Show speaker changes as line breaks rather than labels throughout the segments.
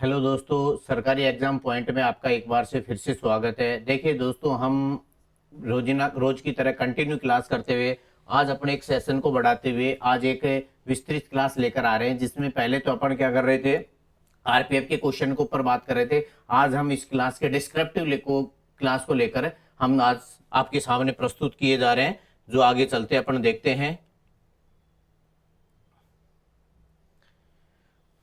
Hello दोस्तों, सरकारी exam point में आपका एक बार से फिर से स्वागत है। देखिए दोस्तों, हम रोज की तरह कंटिन्यू क्लास करते हुए आज अपने एक सेशन को बढ़ाते हुए आज एक विस्तृत क्लास लेकर आ रहे हैं, जिसमें पहले तो अपन क्या कर रहे थे, आरपीएफ के क्वेश्चन के ऊपर बात कर रहे थे। आज हम इस क्लास के डिस्क्रिप्टिव क्लास को लेकर हम आज आपके सामने प्रस्तुत किए जा रहे हैं, जो आगे चलते अपन देखते हैं।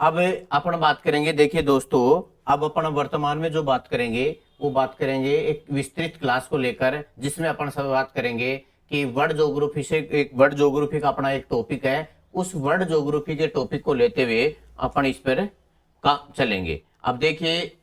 अब अपन बात करेंगे, देखिए दोस्तों, अब अपन वर्तमान में जो बात करेंगे वो बात करेंगे एक विस्तृत क्लास को लेकर, जिसमें अपन सब बात करेंगे कि वर्ल्ड ज्योग्राफी से एक वर्ल्ड ज्योग्राफी का अपना एक टॉपिक है। उस वर्ल्ड ज्योग्राफी के टॉपिक को लेते हुए अपन इस पर का चलेंगे। अब देखिए,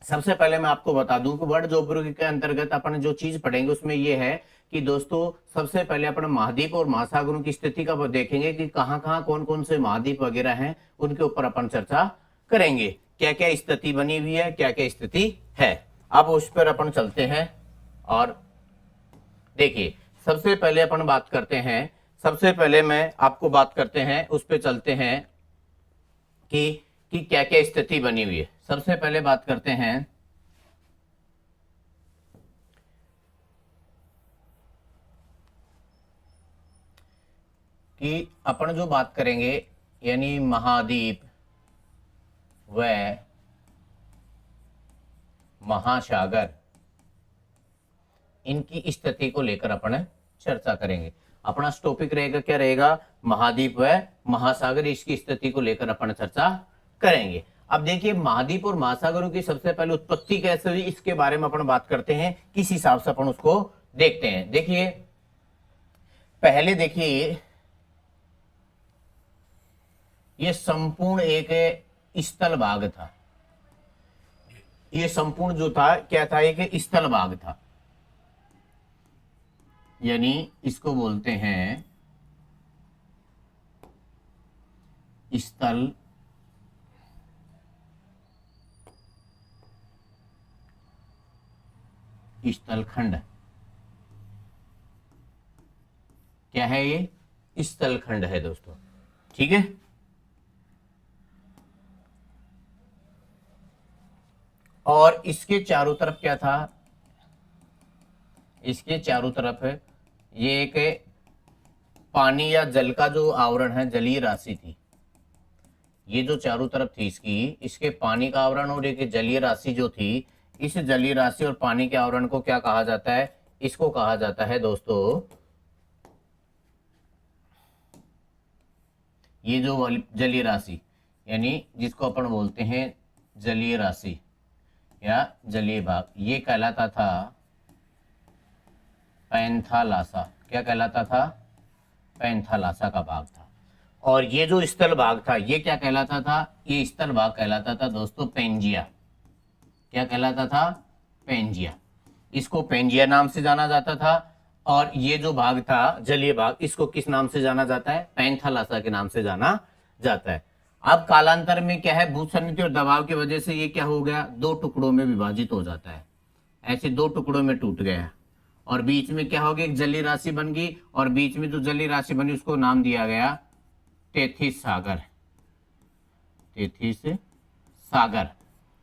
सबसे पहले मैं आपको बता दूं कि वर्ल्ड ज्योग्राफी के अंतर्गत अपन जो चीज पढ़ेंगे उसमें यह है कि दोस्तों, सबसे पहले अपन महाद्वीप और महासागरों की स्थिति का देखेंगे कि कहां कहां कौन कौन से महाद्वीप वगैरह हैं, उनके ऊपर अपन चर्चा करेंगे। क्या क्या स्थिति बनी हुई है, क्या क्या स्थिति है, अब उस पर अपन चलते हैं। और देखिए, सबसे पहले अपन बात करते हैं, सबसे पहले मैं आपको बात करते हैं, उस पर चलते हैं कि क्या क्या स्थिति बनी हुई है। सबसे पहले बात करते हैं कि अपन जो बात करेंगे यानी महाद्वीप व महासागर, इनकी स्थिति को लेकर अपन चर्चा करेंगे। अपना टॉपिक रहेगा, क्या रहेगा, महाद्वीप व महासागर, इसकी स्थिति को लेकर अपन चर्चा करेंगे। अब देखिए, महाद्वीप और महासागरों की सबसे पहले उत्पत्ति कैसे हुई, इसके बारे में अपन बात करते हैं, किस हिसाब से अपन उसको देखते हैं। देखिए, पहले देखिए, ये संपूर्ण एक स्थल भाग था। ये संपूर्ण जो था क्या था, एक स्थल भाग था, यानी इसको बोलते हैं स्थल स्थलखंड। क्या है ये, स्थलखंड है दोस्तों, ठीक है। और इसके चारों तरफ क्या था, इसके चारों तरफ ये एक पानी या जल का जो आवरण है, जलीय राशि थी। ये जो चारों तरफ थी इसकी, इसके पानी का आवरण और एक जलीय राशि जो थी, इस जलीय राशि और पानी के आवरण को क्या कहा जाता है, इसको कहा जाता है दोस्तों, ये जो जलीय राशि यानी जिसको अपन बोलते हैं जलीय राशि या जलीय भाग, ये कहलाता था पैंथालासा। क्या कहलाता था, पैंथालासा का भाग था। और ये जो स्थल भाग था, ये क्या कहलाता था, ये स्थल भाग कहलाता था दोस्तों पेंजिया। क्या कहलाता था, पेंजिया। इसको पेंजिया नाम से जाना जाता था। और ये जो भाग था जलीय भाग, इसको किस नाम से जाना जाता है, पैंथालासा के नाम से जाना जाता है। अब कालांतर में क्या है, भूसन्निधि और दबाव की वजह से ये क्या हो गया, दो टुकड़ों में विभाजित हो जाता है, ऐसे दो टुकड़ों में टूट गया। और बीच में क्या हो गया, एक जलीय राशि बन गई, और बीच में जो जलीय राशि बनी उसको नाम दिया गया तेथिस सागर। तेथिस सागर,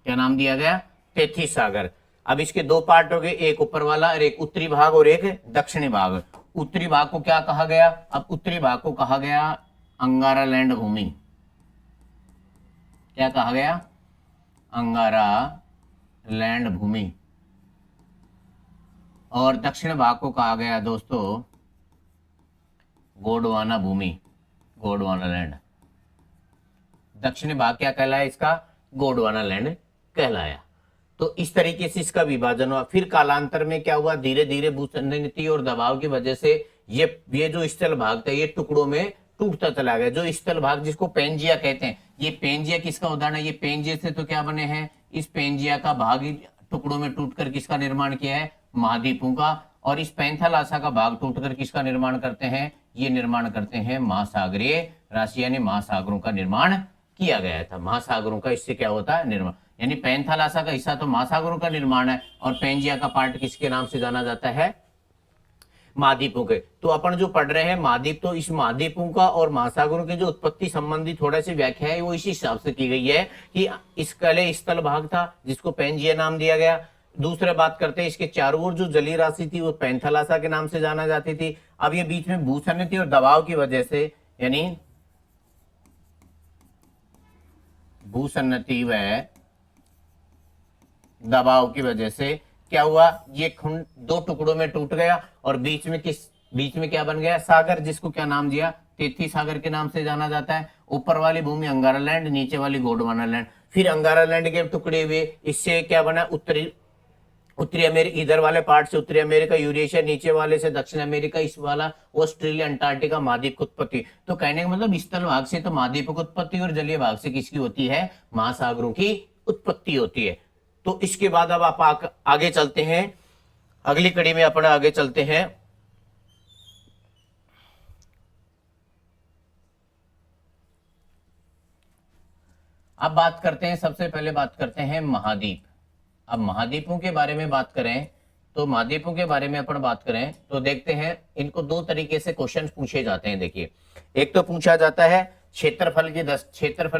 क्या नाम दिया गया, तेथिस सागर। अब इसके दो पार्ट हो गए, एक ऊपर वाला और एक उत्तरी भाग और एक दक्षिणी भाग। उत्तरी भाग को क्या कहा गया, अब उत्तरी भाग को कहा गया अंगारा लैंड भूमि। क्या कहा गया, अंगारा लैंड भूमि। और दक्षिण भाग को कहा गया दोस्तों गोंडवाना भूमि, गोंडवाना लैंड। दक्षिणी भाग क्या कहलाया इसका, गोंडवाना लैंड कहलाया। तो इस तरीके से इसका विभाजन हुआ। फिर कालांतर में क्या हुआ, धीरे धीरे भूसन्निधि और दबाव की वजह से ये जो स्थल भाग था ये टुकड़ों में टूटता चला गया। जो स्थल भाग जिसको पेंजिया कहते हैं, ये पेंजिया किसका उदाहरण है, ये पेंजिया से तो क्या बने हैं, इस पेंजिया का भाग टुकड़ों में टूटकर किसका निर्माण किया है, महाद्वीपों का। और इस पैंथालासा का भाग टूटकर किसका निर्माण करते हैं, ये निर्माण करते हैं महासागरीय राशि, यानी महासागरों का निर्माण किया गया था। महासागरों का इससे क्या होता है, निर्माण, यानी पैंथालासा का हिस्सा तो महासागरों का निर्माण है, और पेंजिया का पार्ट किसके नाम से जाना जाता है, महाद्वीपों के। तो अपन जो पढ़ रहे हैं महाद्वीप, तो इस महाद्वीपों का और महासागरों की जो उत्पत्ति संबंधी थोड़ा सी व्याख्या है वो इसी हिसाब से की गई है कि इस कले स्थल भाग था जिसको पेंजिया नाम दिया गया। दूसरे बात करते हैं इसके चारों ओर जो जलीय राशि थी वो पैंथालासा के नाम से जाना जाती थी। अब ये बीच में भूसन्निधि और दबाव की वजह से, यानी भूसन्निधि व दबाव की वजह से क्या हुआ, ये खंड दो टुकड़ों में टूट गया और बीच में क्या बन गया, सागर, जिसको क्या नाम दिया, तेथी सागर के नाम से जाना जाता है। ऊपर वाली भूमि अंगारा लैंड, नीचे वाली गोंडवाना लैंड। फिर अंगारा लैंड के टुकड़े हुए, इससे क्या बना, उत्तरी अमेरिका, इधर वाले पार्ट से उत्तरी अमेरिका, यूरेशिया, नीचे वाले से दक्षिण अमेरिका, इस वाला ऑस्ट्रेलिया, अंटार्कटिका, महाद्वीप की उत्पत्ति। तो कहने का मतलब स्थल भाग से तो महाद्वीप की उत्पत्ति और जलीय भाग से किसकी होती है, महासागरों की उत्पत्ति होती है। तो इसके बाद अब आप आगे चलते हैं, अगली कड़ी में अपन आगे चलते हैं। अब बात करते हैं, सबसे पहले बात करते हैं महाद्वीप। अब महाद्वीपों के बारे में बात करें तो महाद्वीपों के बारे में अपन बात करें तो देखते हैं इनको दो तरीके से क्वेश्चन पूछे जाते हैं। देखिए, एक तो पूछा जाता है क्षेत्रफल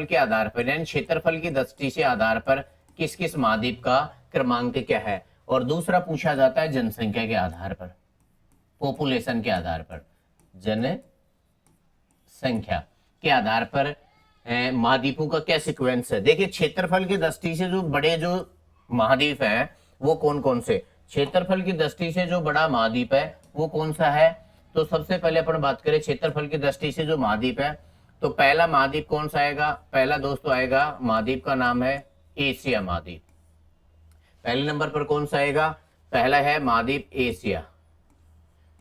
के आधार पर, यानी क्षेत्रफल की दृष्टि से आधार पर किस किस महाद्वीप का क्रमांक क्या है, और दूसरा पूछा जाता है जनसंख्या के आधार पर, पॉपुलेशन के आधार पर, जनसंख्या के आधार पर महाद्वीपों का क्या सीक्वेंस है। देखिए, क्षेत्रफल की दृष्टि से जो बड़े जो महाद्वीप है वो कौन कौन से, क्षेत्रफल की दृष्टि से जो बड़ा महाद्वीप है वो कौन सा है। तो सबसे पहले अपन बात करें क्षेत्रफल की दृष्टि से जो महाद्वीप है, तो पहला महाद्वीप कौन सा आएगा, पहला दोस्तों आएगा महाद्वीप का नाम है एशिया महाद्वीप। पहले नंबर पर कौन सा आएगा, पहला है महाद्वीप एशिया,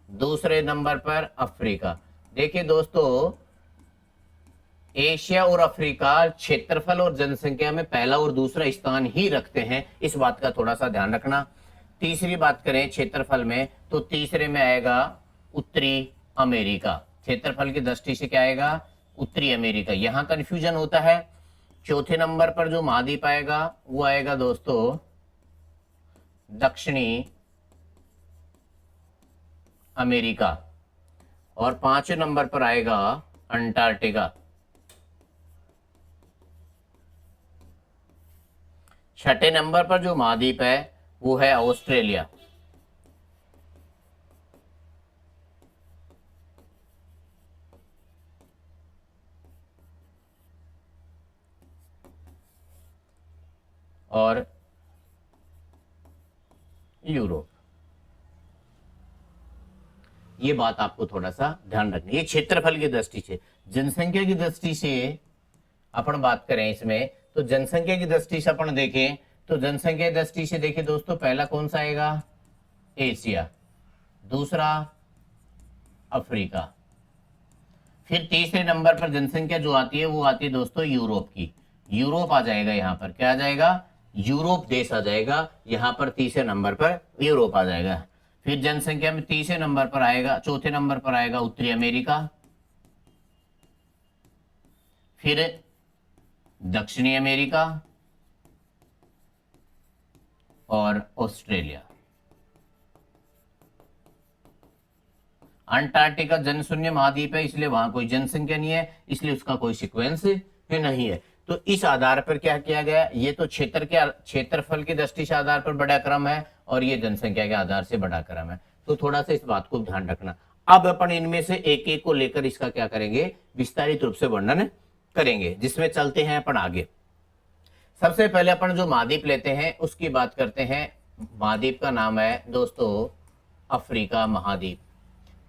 दूसरे नंबर पर अफ्रीका। देखिए दोस्तों, एशिया और अफ्रीका क्षेत्रफल और जनसंख्या में पहला और दूसरा स्थान ही रखते हैं, इस बात का थोड़ा सा ध्यान रखना। तीसरी बात करें क्षेत्रफल में, तो तीसरे में आएगा उत्तरी अमेरिका। क्षेत्रफल की दृष्टि से क्या आएगा, उत्तरी अमेरिका, यहां कंफ्यूजन होता है। चौथे नंबर पर जो महाद्वीप आएगा वो आएगा दोस्तों दक्षिणी अमेरिका, और पांचवें नंबर पर आएगा अंटार्कटिका। छठे नंबर पर जो महाद्वीप है वो है ऑस्ट्रेलिया। और यूरोप। ये बात आपको थोड़ा सा ध्यान रखनी है, ये क्षेत्रफल की दृष्टि से। जनसंख्या की दृष्टि से अपन बात करें इसमें, तो जनसंख्या की दृष्टि से अपन देखें तो जनसंख्या की दृष्टि से देखिए दोस्तों, पहला कौन सा आएगा, एशिया, दूसरा अफ्रीका, फिर तीसरे नंबर पर जनसंख्या जो आती है वो आती है दोस्तों यूरोप की। यूरोप आ जाएगा, यहाँ पर क्या आ जाएगा, यूरोप देश आ जाएगा, यहाँ पर तीसरे नंबर पर यूरोप आ जाएगा। फिर जनसंख्या में तीसरे नंबर पर आएगा, चौथे नंबर पर आएगा उत्तरी अमेरिका, फिर दक्षिणी अमेरिका और ऑस्ट्रेलिया। अंटार्कटिका जनशून्य महाद्वीप है, इसलिए वहां कोई जनसंख्या नहीं है, इसलिए उसका कोई सीक्वेंस नहीं है। तो इस आधार पर क्या किया गया, ये तो क्षेत्रफल की दृष्टि से आधार पर बड़ा क्रम है और ये जनसंख्या के आधार से बड़ा क्रम है। तो थोड़ा सा इस बात को ध्यान रखना। अब अपन इनमें से एक एक को लेकर इसका क्या करेंगे, विस्तारित रूप से वर्णन करेंगे, जिसमें चलते हैं अपन आगे। सबसे पहले अपन जो महाद्वीप लेते हैं उसकी बात करते हैं। महाद्वीप का नाम है दोस्तों अफ्रीका महाद्वीप।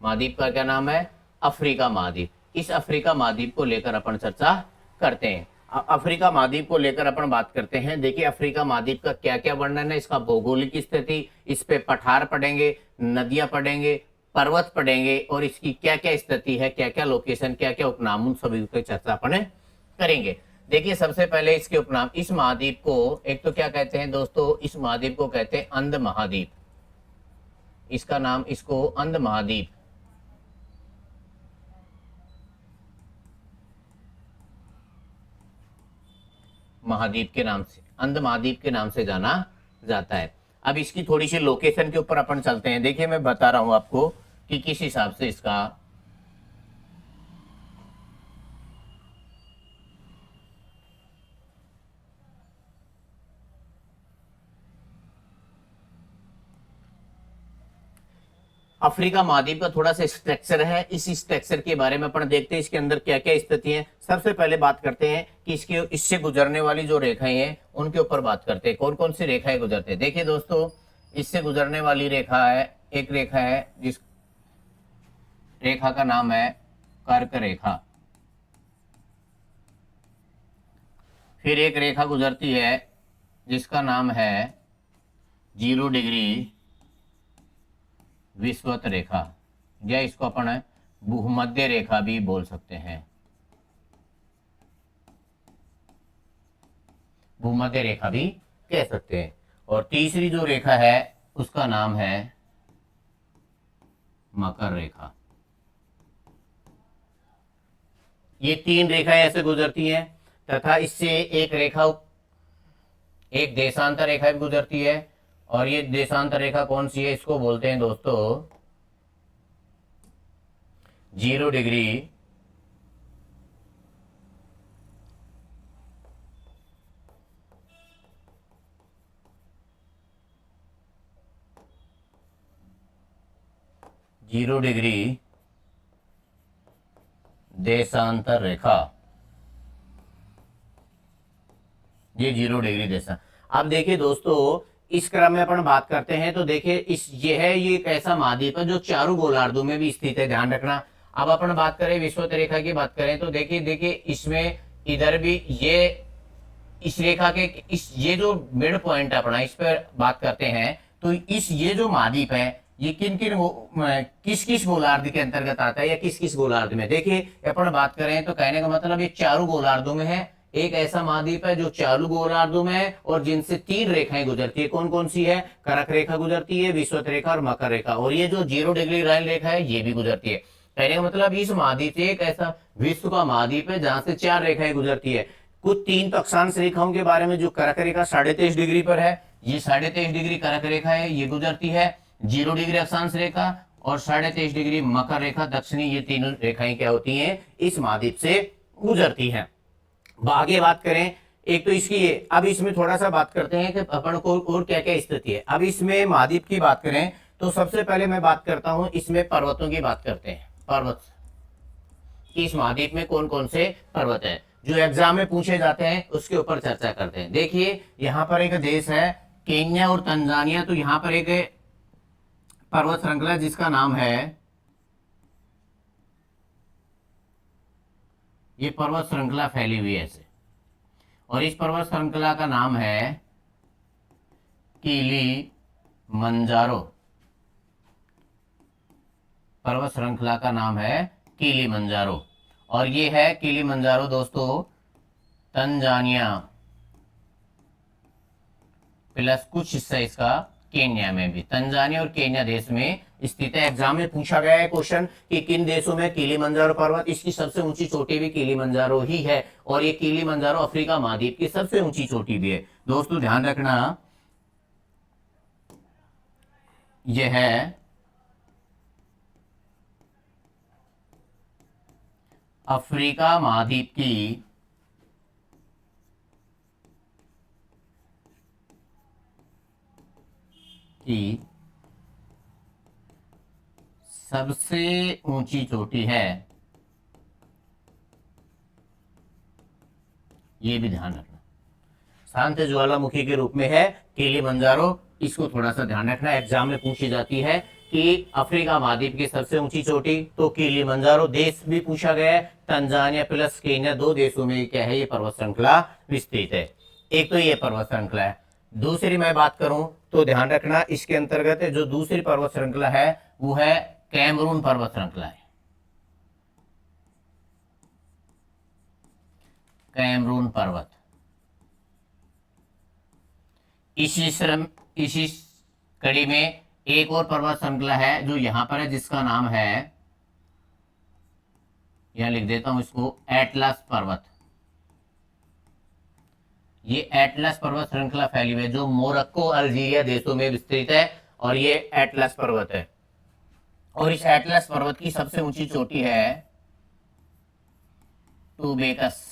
महाद्वीप का क्या नाम है, अफ्रीका महाद्वीप। इस अफ्रीका महाद्वीप को लेकर अपन चर्चा करते हैं। अफ्रीका महाद्वीप को लेकर अपन बात करते हैं। देखिए, अफ्रीका महाद्वीप का क्या क्या वर्णन है, इसका भौगोलिक स्थिति, इस पे पठार पढ़ेंगे, नदियां पढ़ेंगे, पर्वत पढ़ेंगे, और इसकी क्या क्या स्थिति है, क्या क्या लोकेशन, क्या क्या उपनाम, उन सभी की चर्चा अपन करेंगे। देखिए, सबसे पहले इसके उपनाम, इस महाद्वीप को एक तो क्या कहते हैं दोस्तों, इस महाद्वीप को कहते हैं अंध महाद्वीप। इसका नाम, इसको अंध महाद्वीप, महाद्वीप के नाम से, अंध महाद्वीप के नाम से जाना जाता है। अब इसकी थोड़ी सी लोकेशन के ऊपर अपन चलते हैं। देखिए, मैं बता रहा हूं आपको कि किस हिसाब से इसका अफ्रीका महाद्वीप का थोड़ा सा स्ट्रक्चर है। इस स्ट्रक्चर के बारे में अपन देखते हैं इसके अंदर क्या क्या स्थिति है। सबसे पहले बात करते हैं कि इसके इससे गुजरने वाली जो रेखाएं हैं उनके ऊपर बात करते हैं, कौन कौन सी रेखाएं गुजरते हैं। देखिए दोस्तों, इससे गुजरने वाली रेखा है, एक रेखा है जिस रेखा का नाम है कर्क रेखा। फिर एक रेखा गुजरती है जिसका नाम है 0 डिग्री विषुवत रेखा, या इसको अपन भूमध्य रेखा भी बोल सकते हैं। भूमध्य रेखा भी कह सकते हैं। और तीसरी जो रेखा है उसका नाम है मकर रेखा। ये 3 रेखाएं ऐसे गुजरती हैं, तथा इससे एक रेखा, एक देशांतर रेखा भी गुजरती है। और ये देशांतर रेखा कौन सी है, इसको बोलते हैं दोस्तों 0 डिग्री देशांतर रेखा। ये 0 डिग्री देशा। अब देखिए दोस्तों, इस क्रम में अपन बात करते हैं तो देखिए ये एक ऐसा महाद्वीप है जो चारों गोलार्धों में भी स्थित है, ध्यान रखना। अब अपन बात करें विषुवत रेखा की बात करें तो देखिए इसमें इधर भी ये इस रेखा के इस ये जो मिड पॉइंट है अपना, इस पर बात करते हैं तो ये जो महाद्वीप है ये किस किस गोलार्ध के अंतर्गत आता है या किस किस गोलार्ध में। देखिए अपन बात करें तो कहने का मतलब ये चारों गोलार्धों में है। एक ऐसा महाद्वीप है जो चारों गोलार्धों में है और जिनसे 3 रेखाएं गुजरती है। कौन कौन सी है, कर्क रेखा गुजरती है, विषुवत रेखा और मकर रेखा। और ये जो 0 डिग्री लाइन रेखा है ये भी गुजरती है। कहने का मतलब इस महाद्वीप से एक ऐसा विश्व का महाद्वीप है जहां से 4 रेखाएं गुजरती है। कुछ 3 तो अक्षांश रेखाओं के बारे में, जो कर्क रेखा 23.5 डिग्री पर है, ये 23.5 डिग्री कर्क रेखा है, ये गुजरती है। 0 डिग्री अक्षांश रेखा और 23.5 डिग्री मकर रेखा दक्षिणी, ये 3 रेखाएं क्या होती हैं, इस महाद्वीप से गुजरती हैं। आगे बात करें, एक तो इसकी अब इसमें थोड़ा सा बात करते हैं कि अपन को और क्या क्या स्थिति है। अब इसमें महाद्वीप की बात करें तो सबसे पहले मैं बात करता हूं, इसमें पर्वतों की बात करते हैं। पर्वत, इस महाद्वीप में कौन कौन से पर्वत है जो एग्जाम में पूछे जाते हैं, उसके ऊपर चर्चा करते हैं। देखिए यहाँ पर एक देश है केन्या और तंजानिया, तो यहाँ पर एक पर्वत श्रृंखला जिसका नाम है, ये पर्वत श्रृंखला फैली हुई है ऐसे, और इस पर्वत श्रृंखला का नाम है किलिमंजारो। पर्वत श्रृंखला का नाम है किलिमंजारो, और ये है किलिमंजारो दोस्तों तंजानिया प्लस कुछ हिस्सा इसका केन्या में भी। तंजानिया और केन्या देश में स्थित है। एग्जाम में पूछा गया है क्वेश्चन कि किन देशों में किलिमंजारो पर्वत, इसकी सबसे ऊंची चोटी भी किलिमंजारो ही है, और ये किलिमंजारो अफ्रीका महाद्वीप की सबसे ऊंची चोटी भी है। दोस्तों ध्यान रखना, यह है अफ्रीका महाद्वीप की सबसे ऊंची चोटी है, ये भी ध्यान रखना। शांत ज्वालामुखी के रूप में है किलिमंजारो, इसको थोड़ा सा ध्यान रखना, एग्जाम में पूछी जाती है कि अफ्रीका महाद्वीप की सबसे ऊंची चोटी तो किलिमंजारो। देश भी पूछा गया है, तंजानिया प्लस केन्या, 2 देशों में क्या है, ये पर्वत श्रृंखला विस्तृत है। एक तो ये पर्वत श्रृंखला है। दूसरी मैं बात करूं तो ध्यान रखना, इसके अंतर्गत जो दूसरी पर्वत श्रृंखला है वो है कैमरून पर्वत श्रृंखला है। कैमरून पर्वत, इसी कड़ी में एक और पर्वत श्रृंखला है जो यहां पर है, जिसका नाम है, यहां लिख देता हूं इसको, एटलस पर्वत। ये एटलस पर्वत श्रृंखला फैली हुई है जो मोरक्को अल्जीरिया देशों में विस्तृत है, और ये एटलस पर्वत है। और इस एटलस पर्वत की सबसे ऊंची चोटी है टूबेकस,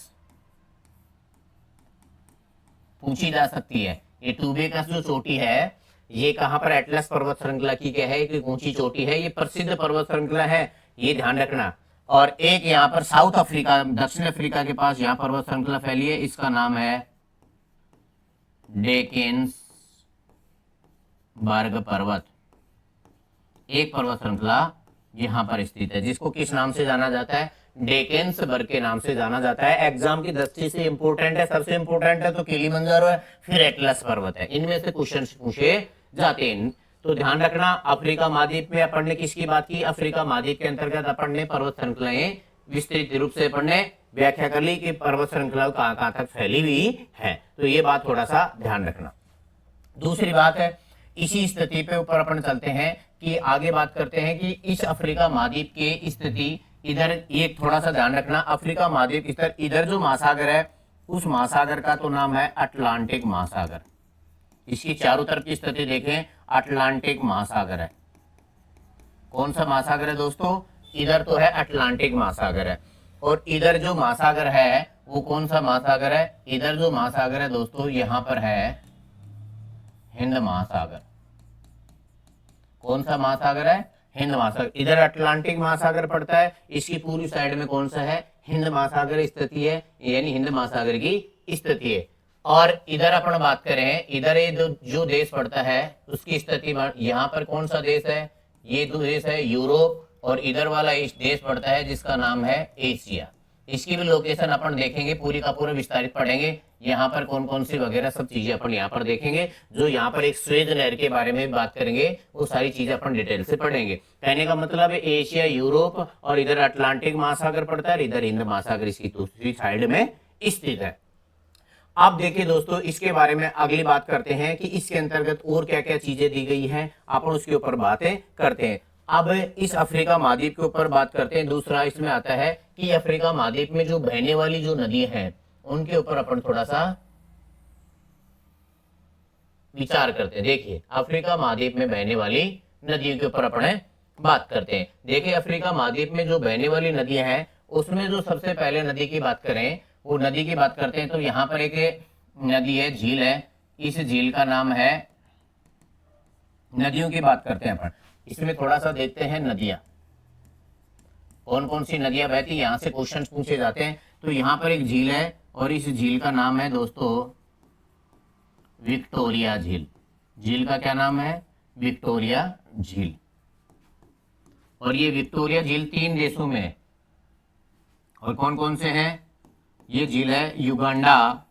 पूछी जा सकती है। ये टूबेकस जो चोटी है ये कहां पर एटलस पर्वत श्रृंखला की क्या है, एक ऊंची चोटी है, ये प्रसिद्ध पर्वत श्रृंखला है, ये ध्यान रखना। और एक यहाँ पर साउथ अफ्रीका, दक्षिण अफ्रीका के पास यहाँ पर्वत श्रृंखला फैली है, इसका नाम है डेकेन्स बर्ग पर्वत। एक पर्वत श्रृंखला यहां पर स्थित है जिसको किस नाम से जाना जाता है, डेकेन्सबर्ग के नाम से जाना जाता है। एग्जाम की दृष्टि से इंपोर्टेंट है, सबसे इंपोर्टेंट है तो किलिमंजारो है, फिर एटलस पर्वत है, इनमें से क्वेश्चन पूछे जाते हैं। तो ध्यान रखना, अफ्रीका महाद्वीप में अपन ने किसकी बात की, अफ्रीका महाद्वीप के अंतर्गत अपन ने पर्वत श्रृंखलाएं विस्तृत रूप से अपन ने व्याख्या कर ली कि पर्वत श्रृंखला कहां कहां तक फैली हुई है, तो ये बात थोड़ा सा ध्यान रखना। दूसरी बात है, इसी स्थिति पे ऊपर अपन चलते हैं कि आगे बात करते हैं कि इस अफ्रीका महाद्वीप की स्थिति इधर, ये थोड़ा सा ध्यान रखना, अफ्रीका महाद्वीप इधर जो महासागर है उस महासागर का तो नाम है अटलांटिक महासागर। इसकी चारों तरफ की स्थिति देखें, अटलांटिक महासागर है। कौन सा महासागर है दोस्तों, इधर तो है अटलांटिक महासागर है, और इधर जो महासागर है वो कौन सा महासागर है, इधर जो महासागर है दोस्तों यहां पर है हिंद महासागर। कौन सा महासागर है, हिंद महासागर। इधर अटलांटिक महासागर पड़ता है, इसकी पूरी साइड में कौन सा है, हिंद महासागर स्थिति है, यानी हिंद महासागर की स्थिति है। और इधर अपन बात करें, इधर ये जो देश पड़ता है उसकी स्थिति, यहाँ पर कौन सा देश है, ये दो देश है यूरोप, और इधर वाला इस देश पड़ता है जिसका नाम है एशिया। इसकी भी लोकेशन अपन देखेंगे, पूरी का पूरा विस्तारित पढ़ेंगे, यहाँ पर कौन कौन सी वगैरह सब चीजें अपन यहाँ पर देखेंगे। जो यहाँ पर एक स्वेज नहर के बारे में बात करेंगे वो सारी चीजें अपन डिटेल से पढ़ेंगे। कहने का मतलब है एशिया, यूरोप, और इधर अटलांटिक महासागर पड़ता है, इधर हिंद महासागर इसकी दूसरी साइड में स्थित है। अब देखिए दोस्तों, इसके बारे में अगली बात करते हैं कि इसके अंतर्गत और क्या क्या चीजें दी गई हैं, अपन उसके ऊपर बातें करते हैं। अब इस अफ्रीका महाद्वीप के ऊपर बात करते हैं। दूसरा इसमें आता है कि अफ्रीका महाद्वीप में जो बहने वाली जो नदियां हैं उनके ऊपर अपन थोड़ा सा विचार करते हैं। देखिए, अफ्रीका महाद्वीप में बहने वाली नदियों के ऊपर अपन बात करते हैं। देखिए, अफ्रीका महाद्वीप में जो बहने वाली नदियां हैं उसमें जो सबसे पहले नदी की बात करें, वो नदी की बात करते हैं तो यहाँ पर एक नदी है, झील है, इस झील का नाम है, नदियों की बात करते हैं अपन, इसमें थोड़ा सा देखते हैं नदियां, कौन कौन सी नदियां बहती, यहां से क्वेश्चन पूछे जाते हैं। तो यहाँ पर एक झील है और इस झील का नाम है दोस्तों विक्टोरिया झील। झील का क्या नाम है, विक्टोरिया झील। और ये विक्टोरिया झील 3 देशों में है, और कौन कौन से हैं, ये झील है युगांडा,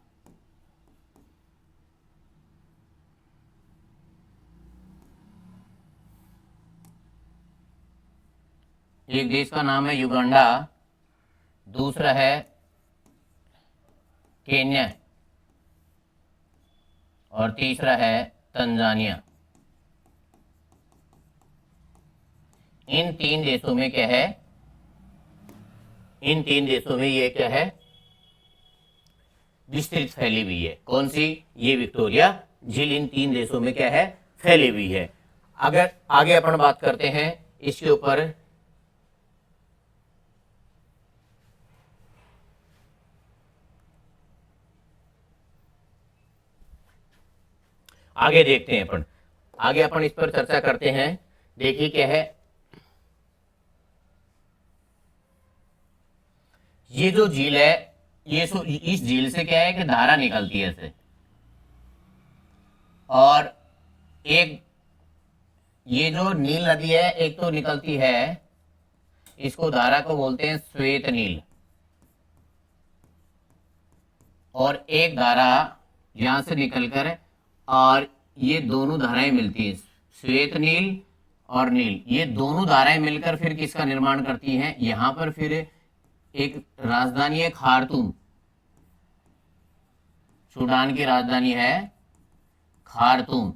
एक देश का नाम है युगांडा, दूसरा है केन्या, और तीसरा है तंजानिया। इन 3 देशों में क्या है, इन 3 देशों में ये क्या है, विस्तृत फैली हुई है। कौन सी, ये विक्टोरिया झील इन 3 देशों में क्या है, फैली हुई है। अगर आगे अपन बात करते हैं इसके ऊपर, आगे देखते हैं अपन, आगे अपन इस पर चर्चा करते हैं। देखिए क्या है, ये जो झील है, ये इस झील से क्या है कि धारा निकलती है ऐसे, और एक ये जो नील नदी है एक तो निकलती है, इसको धारा को बोलते हैं श्वेत नील, और एक धारा यहां से निकलकर, और ये दोनों धाराएं मिलती है, श्वेत नील और नील, ये दोनों धाराएं मिलकर फिर किसका निर्माण करती हैं, यहां पर फिर एक राजधानी है खार्तूम, सूडान की राजधानी है खार्तूम।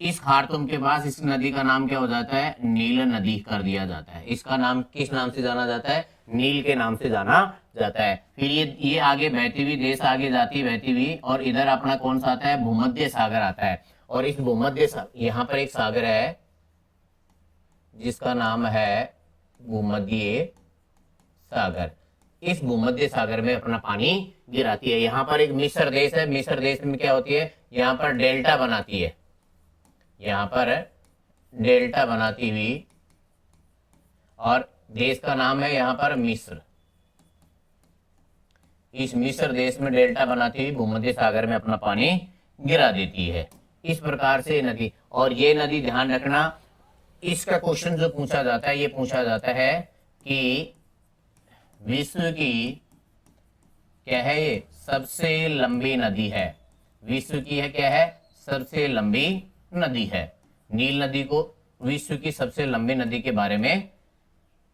इस खार्तूम के पास इस नदी का नाम क्या हो जाता है, नील नदी कर दिया जाता है। इसका नाम किस नाम से जाना जाता है, नील के नाम से जाना जाता है। फिर ये आगे बहती हुई, देश आगे जाती बहती हुई, और इधर अपना कौन सा आता है, भूमध्य सागर आता है। और इस भूमध्य, यहाँ पर एक सागर है जिसका नाम है भूमध्य सागर। इस भूमध्य सागर में अपना पानी गिराती है। यहाँ पर एक मिस्र देश है, मिस्र देश में क्या होती है, यहाँ पर डेल्टा बनाती है, यहाँ पर डेल्टा बनाती हुई, और देश का नाम है यहाँ पर मिस्र। इस मिस्र देश में डेल्टा बनाती हुई भूमध्य सागर में अपना पानी गिरा देती है। इस प्रकार से नदी, और ये नदी ध्यान रखना, इसका क्वेश्चन जो पूछा जाता है, ये पूछा जाता है कि विश्व की क्या है, ये सबसे लंबी नदी है। विश्व की है क्या है, सबसे लंबी नदी है। नील नदी को विश्व की सबसे लंबी नदी के बारे में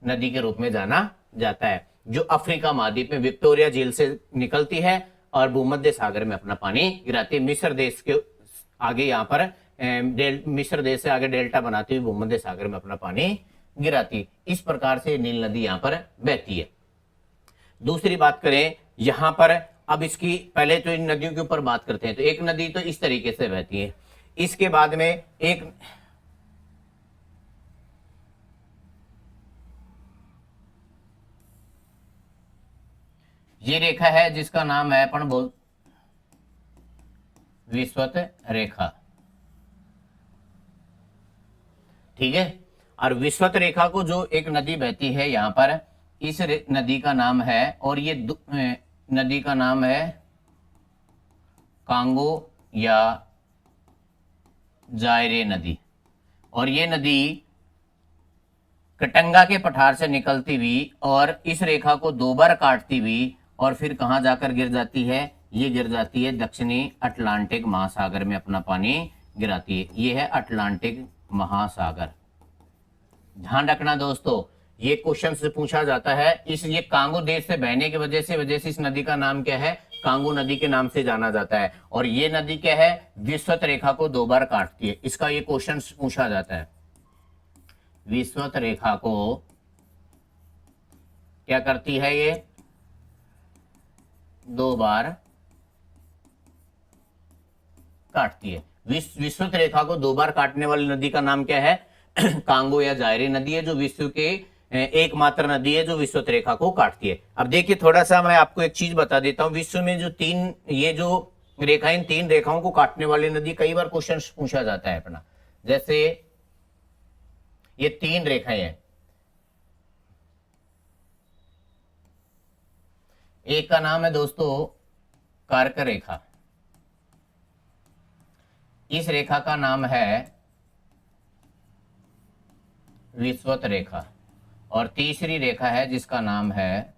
नदी के रूप में जाना जाता है, जो अफ्रीका महाद्वीप में विक्टोरिया झील से निकलती है और भूमध्य सागर में अपना पानी गिराती है। मिस्र देश के आगे यहाँ पर मिस्र देश से आगे डेल्टा बनाती हुई भूमध्य सागर में अपना पानी गिराती। इस प्रकार से नील नदी यहाँ पर बहती है। दूसरी बात करें यहाँ पर, अब इसकी पहले तो इन नदियों के ऊपर बात करते हैं। तो एक नदी तो इस तरीके से बहती है, इसके बाद में एक ये रेखा है जिसका नाम है अपन बोल विषुवत रेखा, ठीक है। और विषुवत रेखा को जो एक नदी बहती है यहाँ पर, इस नदी का नाम है, और ये नदी का नाम है कांगो या जायरे नदी। और ये नदी कटंगा के पठार से निकलती हुई और इस रेखा को दो बार काटती हुई और फिर कहां जाकर गिर जाती है, ये गिर जाती है दक्षिणी अटलांटिक महासागर में अपना पानी गिराती है। ये है अटलांटिक महासागर। ध्यान रखना दोस्तों, ये क्वेश्चन से पूछा जाता है। इस ये कांगो देश से बहने की वजह से इस नदी का नाम क्या है, कांगो नदी के नाम से जाना जाता है। और ये नदी क्या है, विषुवत रेखा को दो बार काटती है। इसका ये क्वेश्चन पूछा जाता है। विषुवत रेखा को क्या करती है, ये दो बार काटती है। विषुवत रेखा को दो बार काटने वाली नदी का नाम क्या है, कांगो या जायरे नदी है, जो विश्व के एकमात्र नदी है जो विषुवत रेखा को काटती है। अब देखिए थोड़ा सा मैं आपको एक चीज बता देता हूं। विश्व में जो तीन, ये जो रेखा, इन तीन रेखाओं को काटने वाली नदी, कई बार क्वेश्चन पूछा जाता है अपना। जैसे ये तीन रेखाएं हैं, एक का नाम है दोस्तों कर्क रेखा, इस रेखा का नाम है विषुवत रेखा, और तीसरी रेखा है जिसका नाम है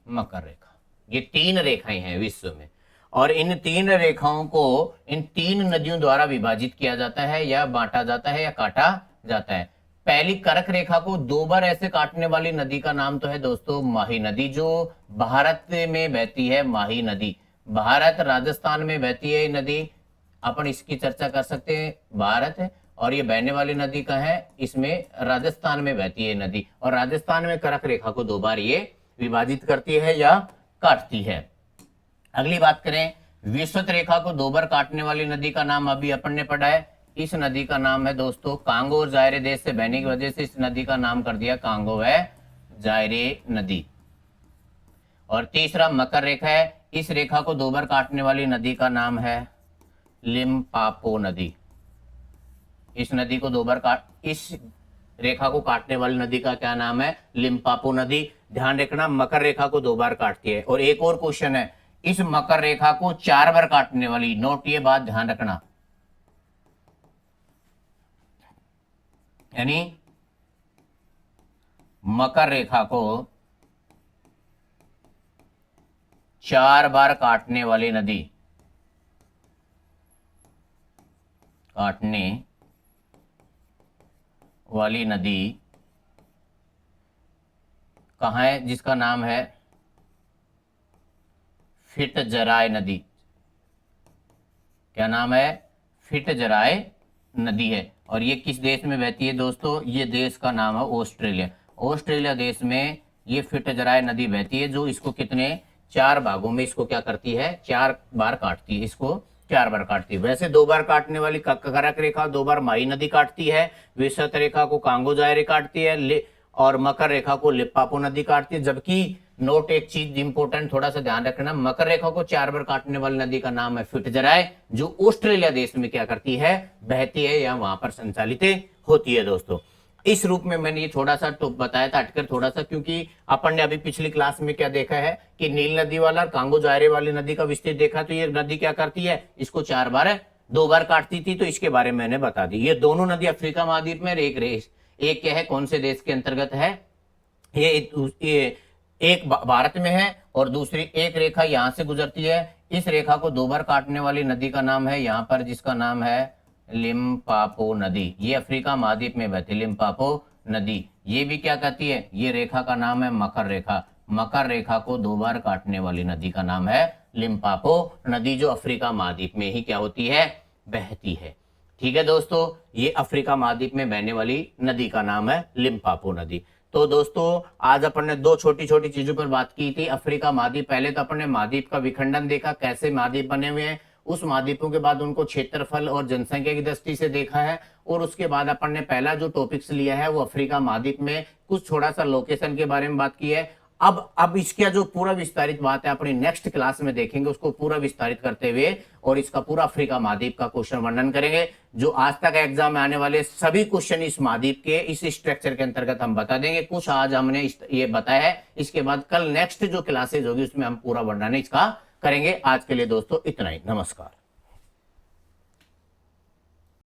मकर रेखा। ये तीन रेखाएं हैं विश्व में, और इन तीन रेखाओं को इन तीन नदियों द्वारा विभाजित किया जाता है, या बांटा जाता है, या काटा जाता है। पहली कर्क रेखा को दो बार ऐसे काटने वाली नदी का नाम तो है दोस्तों माही नदी, जो भारत में बहती है। माही नदी भारत राजस्थान में बहती है। ये नदी अपन इसकी चर्चा कर सकते हैं, भारत है, और ये बहने वाली नदी का है, इसमें राजस्थान में बहती है नदी। और राजस्थान में कर्क रेखा को दो बार ये विभाजित करती है या काटती है। अगली बात करें, विषुवत रेखा को दो बार काटने वाली नदी का नाम अभी अपन ने पढ़ा है। इस नदी का नाम है दोस्तों कांगो और जायरे देश से बहने की वजह से इस नदी का नाम कर दिया कांगो व जायरे नदी। और तीसरा मकर रेखा है, इस रेखा को दो बार काटने वाली नदी का नाम है लिम्पापो नदी। इस नदी को दो बार इस रेखा को काटने वाली नदी का क्या नाम है, लिम्पापो नदी। ध्यान रखना, मकर रेखा को दो बार काटती है। और एक और क्वेश्चन है, इस मकर रेखा को चार बार काटने वाली, नोट ये बात ध्यान रखना, यानी मकर रेखा को चार बार काटने वाली नदी, काटने वाली नदी कहाँ है, जिसका नाम है फिटजराय नदी। क्या नाम है, फिटजराय नदी है। और ये किस देश में बहती है दोस्तों, ये देश का नाम है ऑस्ट्रेलिया। ऑस्ट्रेलिया देश में ये फिटजराय नदी बहती है, जो इसको कितने चार भागों में इसको क्या करती है, चार बार काटती है। इसको 4 बार काटती है। वैसे 2 बार काटने वाली करक रेखा 2 बार माही नदी काटती है, विषुवत रेखा को कांगो जायरे काटती है और मकर रेखा को लिम्पापो नदी काटती है। जबकि नोट एक चीज इंपोर्टेंट थोड़ा सा ध्यान रखना, मकर रेखा को 4 बार काटने वाली नदी का नाम है फिट्जराय, जो ऑस्ट्रेलिया देश में क्या करती है, बहती है या वहां पर संचालित होती है। दोस्तों इस रूप में मैंने ये थोड़ा सा तो बताया था अटकर थोड़ा सा, क्योंकि अपन ने अभी पिछली क्लास में क्या देखा है कि नील नदी वाला और कांगो जायरे वाली नदी का विस्तृत देखा, तो ये नदी क्या करती है, इसको 4 बार 2 बार काटती थी, तो इसके बारे में मैंने बता दी। ये दोनों नदी अफ्रीका महाद्वीप में, एक क्या है, कौन से देश के अंतर्गत है, ये एक भारत में है और दूसरी एक रेखा यहां से गुजरती है। इस रेखा को 2 बार काटने वाली नदी का नाम है यहां पर, जिसका नाम है लिम्पापो नदी। ये अफ्रीका महाद्वीप में बहती लिम्पापो नदी। ये भी क्या कहती है, ये रेखा का नाम है मकर रेखा। मकर रेखा को 2 बार काटने वाली नदी का नाम है लिम्पापो नदी, जो अफ्रीका महाद्वीप में ही क्या होती है, बहती है। ठीक है दोस्तों, ये अफ्रीका महाद्वीप में बहने वाली नदी का नाम है लिम्पापो नदी। तो दोस्तों आज अपन ने 2 छोटी छोटी चीजों पर बात की थी। अफ्रीका महाद्वीप, पहले तो अपन ने महाद्वीप का विखंडन देखा, कैसे महाद्वीप बने हुए हैं, उस महाद्वीपों के बाद उनको क्षेत्रफल और जनसंख्या की दृष्टि से देखा है, और उसके बाद अपन ने पहला जो टॉपिक्स लिया है वो अफ्रीका महाद्वीप में कुछ थोड़ा सा लोकेशन के बारे में बात की है। अब इसका जो पूरा विस्तारित बात है अपनी नेक्स्ट क्लास में देखेंगे, उसको पूरा विस्तारित करते हुए, और इसका पूरा अफ्रीका महाद्वीप का क्वेश्चन वर्णन करेंगे। जो आज तक एग्जाम में आने वाले सभी क्वेश्चन इस महाद्वीप के इस स्ट्रक्चर के अंतर्गत हम बता देंगे। कुछ आज हमने ये बताया है, इसके बाद कल नेक्स्ट जो क्लासेज होगी उसमें हम पूरा वर्णन इसका करेंगे। आज के लिए दोस्तों इतना ही, नमस्कार।